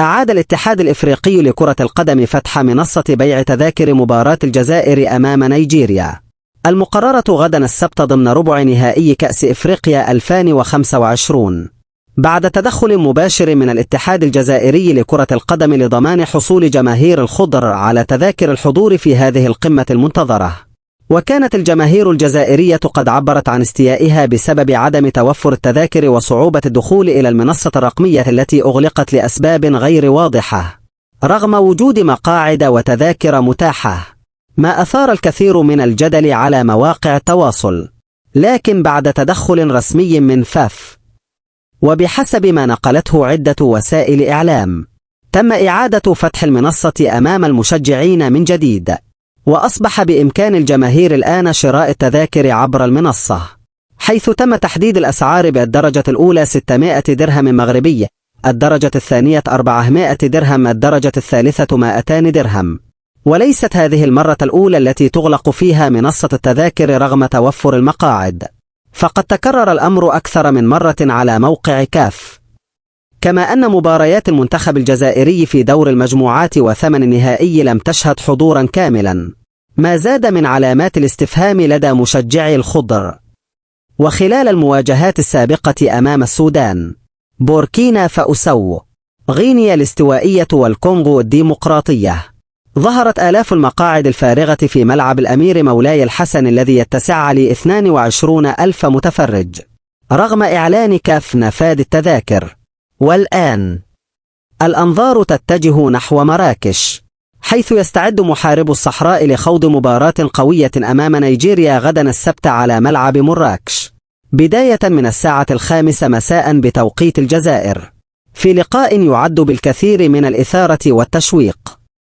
أعاد الاتحاد الإفريقي لكرة القدم فتح منصة بيع تذاكر مباراة الجزائر أمام نيجيريا المقررة غدا السبت ضمن ربع نهائي كأس إفريقيا 2025 بعد تدخل مباشر من الاتحاد الجزائري لكرة القدم لضمان حصول جماهير الخضر على تذاكر الحضور في هذه القمة المنتظرة. وكانت الجماهير الجزائرية قد عبرت عن استيائها بسبب عدم توفر التذاكر وصعوبة الدخول إلى المنصة الرقمية التي أغلقت لأسباب غير واضحة رغم وجود مقاعد وتذاكر متاحة، ما أثار الكثير من الجدل على مواقع التواصل. لكن بعد تدخل رسمي من فاف وبحسب ما نقلته عدة وسائل إعلام، تم إعادة فتح المنصة أمام المشجعين من جديد، وأصبح بإمكان الجماهير الآن شراء التذاكر عبر المنصة، حيث تم تحديد الأسعار بالدرجة الأولى 600 درهم مغربي، الدرجة الثانية 400 درهم، الدرجة الثالثة 200 درهم. وليست هذه المرة الأولى التي تغلق فيها منصة التذاكر رغم توفر المقاعد، فقد تكرر الأمر أكثر من مرة على موقع كاف. كما أن مباريات المنتخب الجزائري في دور المجموعات وثمن النهائي لم تشهد حضورا كاملا، ما زاد من علامات الاستفهام لدى مشجعي الخضر. وخلال المواجهات السابقة أمام السودان، بوركينا فاسو، غينيا الاستوائية والكونغو الديمقراطية، ظهرت آلاف المقاعد الفارغة في ملعب الأمير مولاي الحسن الذي يتسع ل 22,000 متفرج رغم إعلان كاف نفاذ التذاكر. والآن الأنظار تتجه نحو مراكش، حيث يستعد محاربو الصحراء لخوض مباراة قوية أمام نيجيريا غدا السبت على ملعب مراكش بداية من 5:00 مساء بتوقيت الجزائر، في لقاء يعد بالكثير من الإثارة والتشويق.